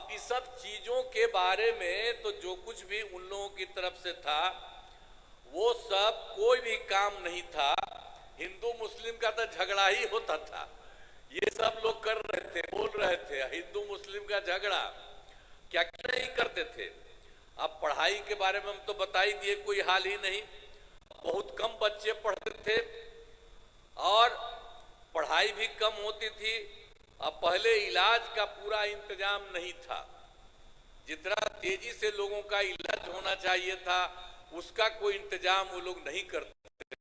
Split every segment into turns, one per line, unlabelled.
अब इस सब चीजों के बारे में तो जो कुछ भी उन लोगों की तरफ से था वो सब कोई भी काम नहीं था। हिंदू मुस्लिम का तो झगड़ा ही होता था, ये सब लोग कर रहे थे, बोल रहे थे हिंदू मुस्लिम का झगड़ा, क्या क्या नहीं करते थे। अब पढ़ाई के बारे में हम तो बता ही दिए, कोई हाल ही नहीं, बहुत कम बच्चे पढ़ते थे और पढ़ाई भी कम होती थी। अब पहले इलाज का पूरा इंतजाम नहीं था, जितना तेजी से लोगों का इलाज होना चाहिए था उसका कोई इंतजाम वो लोग नहीं करते।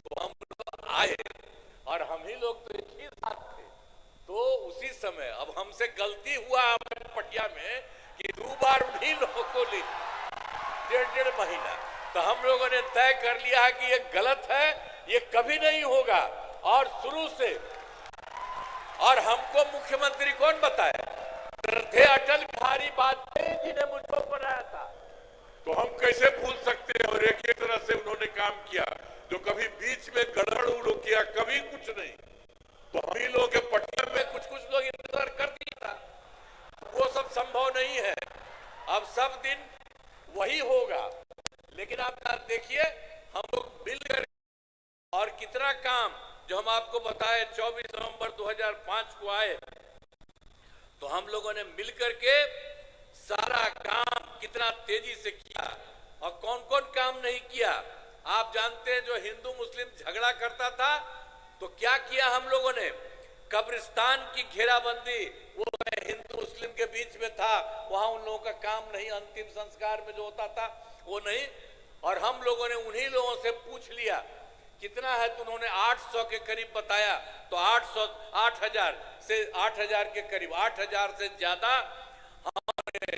तो हम लोग आए और हम ही लोग तो एक ही साथ थे। तो उसी समय अब हमसे गलती हुआ पटिया में कि 2 बार उन्हीं लोगों को ली 1.5 महीना, तो हम लोगों ने तय कर लिया कि ये गलत है, ये कभी नहीं होगा। और शुरू से, और हमको मुख्यमंत्री कौन बताया? थे अटल बिहारी वाजपेयी जी ने मुझको बनाया था, तो हम कैसे भूल सकते हैं। और एक ही तरह से उन्होंने काम किया, जो कभी बीच में गड़बड़ उड़ो किया, कभी कुछ नहीं। तो हम ही लोग के पटना में कुछ लोग इंतजार कर दिया था, वो सब संभव नहीं है। अब सब दिन वही होगा, लेकिन आप देखिए हम लोग मिलकर और कितना काम, जो हम आपको बताए 24 नवंबर 2005 को आए, तो हम लोगों ने मिलकर के सारा काम कितना तेजी से किया और कौन कौन काम नहीं किया। आप जानते हैं जो हिंदू मुस्लिम झगड़ा करता था तो क्या किया हम लोगों ने? कब्रिस्तान की घेराबंदी, वो हिंदू मुस्लिम के बीच में था, वहां उन लोगों का काम नहीं, अंतिम संस्कार में जो होता था वो नहीं। और हम लोगों ने उन्हीं लोगों से पूछ लिया कितना है, तो उन्होंने 800 के करीब बताया। तो 8,000 से 8,000 के करीब, 8,000 से ज्यादा हमने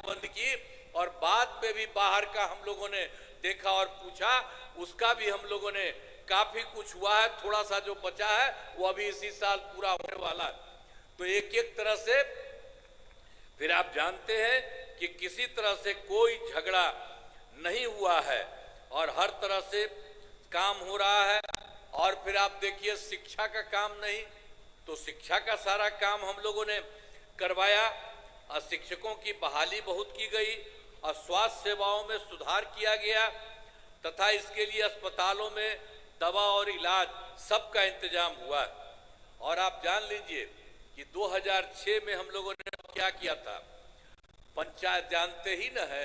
बंद की। और बाद में भी बाहर का हम लोगों ने देखा और पूछा, उसका भी हम लोगों ने काफी कुछ हुआ है। थोड़ा सा जो बचा है वो अभी इसी साल पूरा होने वाला है। तो एक एक तरह से फिर आप जानते हैं कि किसी तरह से कोई झगड़ा नहीं हुआ है और हर तरह से काम हो रहा है। और फिर आप देखिए शिक्षा का काम नहीं, तो शिक्षा का सारा काम हम लोगों ने करवाया और शिक्षकों की बहाली बहुत की गई और स्वास्थ्य सेवाओं में सुधार किया गया तथा इसके लिए अस्पतालों में दवा और इलाज सबका इंतजाम हुआ। और आप जान लीजिए कि 2006 में हम लोगों ने क्या किया था। पंचायत जानते ही न है,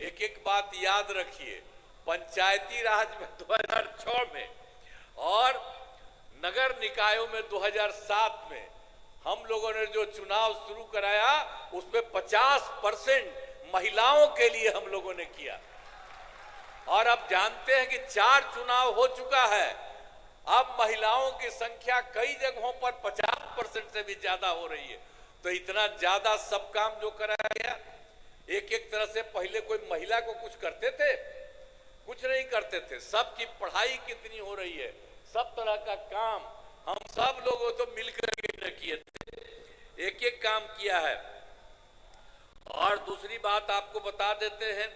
एक एक बात याद रखिए, पंचायती राज में 2006 में और नगर निकायों में 2007 में हम लोगों ने जो चुनाव शुरू कराया उसमें 50% महिलाओं के लिए हम लोगों ने किया। और अब जानते हैं कि 4 चुनाव हो चुका है, अब महिलाओं की संख्या कई जगहों पर 50% से भी ज्यादा हो रही है। तो इतना ज्यादा सब काम जो कराया गया, एक एक तरह से पहले कोई महिला को कुछ करते थे? कुछ नहीं करते थे। सबकी पढ़ाई कितनी हो रही है, सब तरह का काम हम सब लोगों तो मिलकर के किए थे, एक एक काम किया है। और दूसरी बात आपको बता देते हैं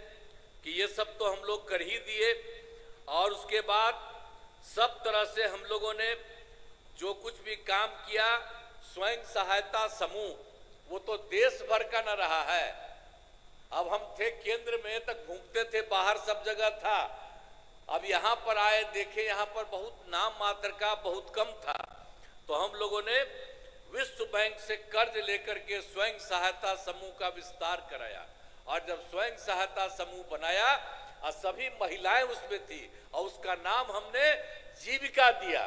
कि ये सब तो हम लोग कर ही दिए। और उसके बाद सब तरह से हम लोगों ने जो कुछ भी काम किया, स्वयं सहायता समूह, वो तो देश भर का न रहा है। अब हम थे केंद्र में, तक घूमते थे, बाहर सब जगह था। अब यहाँ पर आए, देखे यहाँ पर बहुत नाम मात्र का, बहुत कम था। तो हम लोगों ने विश्व बैंक से कर्ज लेकर के स्वयं सहायता समूह का विस्तार कराया। और जब स्वयं सहायता समूह बनाया और सभी महिलाएं उसमें थी और उसका नाम हमने जीविका दिया।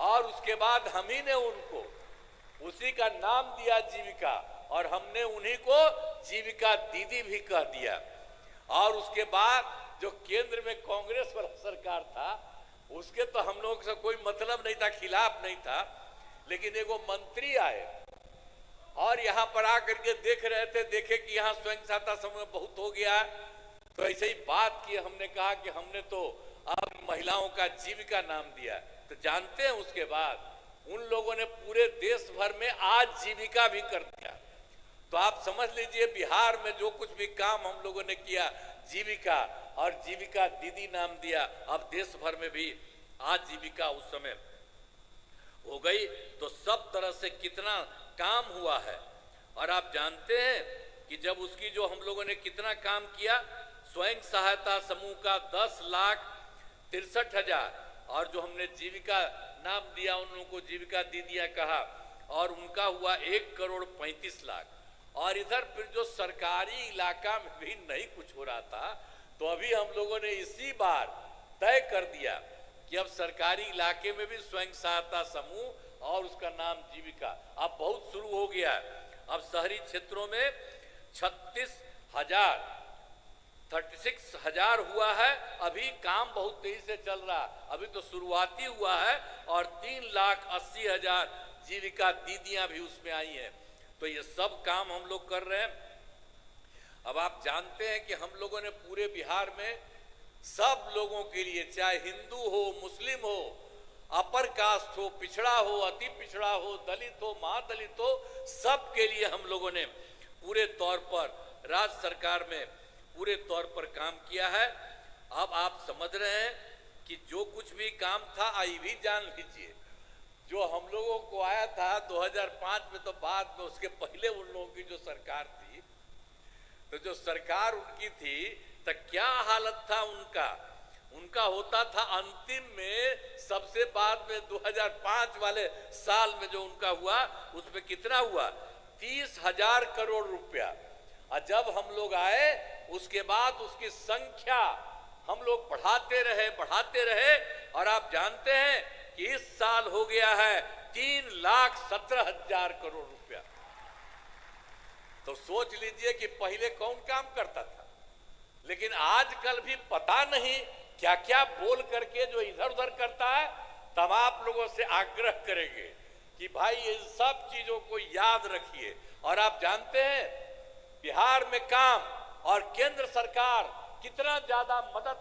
और उसके बाद हम ही ने उनको उसी का नाम दिया जीविका, और हमने उन्हीं को जीविका दीदी भी कह दिया। और उसके बाद जो केंद्र में कांग्रेस वाला सरकार था उसके तो हम लोग से कोई मतलब नहीं था, खिलाफ नहीं था। लेकिन एगो मंत्री आए और यहाँ पर आकर के देख रहे थे, देखे कि यहाँ स्वयं सहायता समूह बहुत हो गया, तो ऐसे ही बात की। हमने कहा कि हमने तो अब महिलाओं का जीविका नाम दिया। तो जानते हैं उसके बाद उन लोगों ने पूरे देश भर में आज जीविका भी कर दिया। तो आप समझ लीजिए बिहार में जो कुछ भी काम हम लोगों ने किया, जीविका और जीविका दीदी नाम दिया, अब देश भर में भी आज जीविका उस समय हो गई। तो सब तरह से कितना काम हुआ है। और आप जानते हैं कि जब उसकी जो हम लोगों ने कितना काम किया, स्वयं सहायता समूह का 10,63,000 और जो हमने जीविका नाम दिया उन लोगों को जीविका दीदियां कहा, और उनका हुआ 1,35,00,000। और इधर फिर जो सरकारी इलाका में भी नहीं कुछ हो रहा था, तो अभी हम लोगों ने इसी बार तय कर दिया कि अब सरकारी इलाके में भी स्वयं सहायता समूह और उसका नाम जीविका अब बहुत शुरू हो गया है। अब शहरी क्षेत्रों में 36,000 हुआ है। अभी काम बहुत तेजी से चल रहा है, अभी तो शुरुआती हुआ है, और 3,80,000 जीविका दीदियां भी उसमें आई हैं। तो ये सब काम हम लोग कर रहे हैं। अब आप जानते हैं कि हम लोगों ने पूरे बिहार में सब लोगों के लिए, चाहे हिंदू हो, मुस्लिम हो, अपर कास्ट हो, पिछड़ा हो, अति पिछड़ा हो, दलित हो, महादलित हो, सब के लिए हम लोगों ने पूरे तौर पर राज्य सरकार में पूरे तौर पर काम किया है। अब आप समझ रहे हैं कि जो कुछ भी काम था, आई भी जान लीजिए, जो हम लोगों को आया था 2005 में, तो बाद में उसके पहले उन लोगों की जो सरकार थी, तो जो सरकार उनकी थी, तो क्या हालत था उनका होता था अंतिम में, सबसे बाद में 2005 वाले साल में जो उनका हुआ, उसमें कितना हुआ? 30,000 करोड़ रुपया। और जब हम लोग आए उसके बाद उसकी संख्या हम लोग बढ़ाते रहे, और आप जानते हैं कि इस साल हो गया है 3,17,000 करोड़ रुपया। तो सोच लीजिए कि पहले कौन काम करता था, लेकिन आजकल भी पता नहीं क्या क्या बोल करके जो इधर उधर करता है। तब आप लोगों से आग्रह करेंगे कि भाई इन सब चीजों को याद रखिए। और आप जानते हैं बिहार में काम और केंद्र सरकार कितना ज्यादा मदद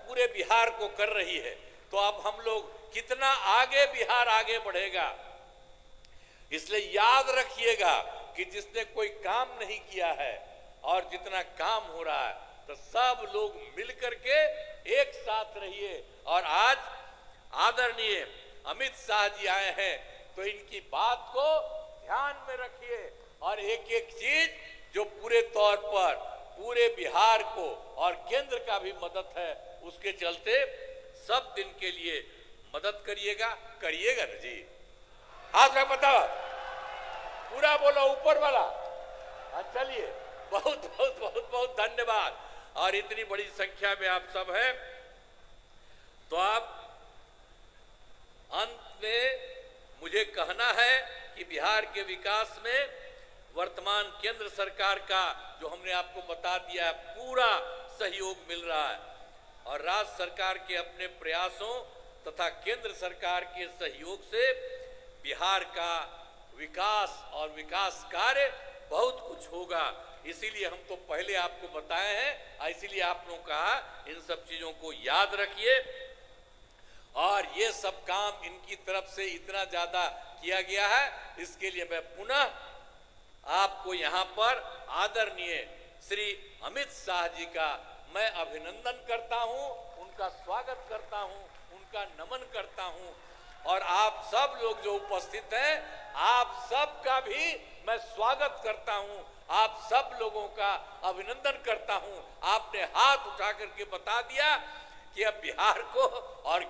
पूरे बिहार को कर रही है, तो अब हम लोग कितना आगे बिहार आगे बढ़ेगा। इसलिए याद रखिएगा कि जिसने कोई काम नहीं किया है और जितना काम हो रहा है, तो सब लोग मिलकर के एक साथ रहिए। और आज आदरणीय अमित शाह जी आए हैं, तो इनकी बात को ध्यान में रखिए, और एक एक चीज जो पूरे तौर पर पूरे बिहार को और केंद्र का भी मदद है, उसके चलते सब दिन के लिए मदद करिएगा ना जी? हाथ में बताओ, पूरा बोलो, ऊपर वाला। चलिए, बहुत बहुत बहुत बहुत धन्यवाद। और इतनी बड़ी संख्या में आप सब हैं, तो आप अंत में मुझे कहना है कि बिहार के विकास में वर्तमान केंद्र सरकार का, जो हमने आपको बता दिया है, पूरा सहयोग मिल रहा है। और राज्य सरकार के अपने प्रयासों तथा केंद्र सरकार के सहयोग से बिहार का विकास और विकास कार्य बहुत कुछ होगा। इसीलिए हम तो पहले आपको बताए हैं, इसीलिए आप लोगों का इन सब चीजों को याद रखिए। और ये सब काम इनकी तरफ से इतना ज्यादा किया गया है, इसके लिए मैं पुनः आपको यहाँ पर आदरणीय श्री अमित शाह जी का मैं अभिनंदन करता हूँ, उनका स्वागत करता हूँ, उनका नमन करता हूँ। और आप सब लोग जो उपस्थित हैं, आप सब का भी मैं स्वागत करता हूँ, आप सब लोगों का अभिनंदन करता हूँ। आपने हाथ उठा करके बता दिया कि अब बिहार को और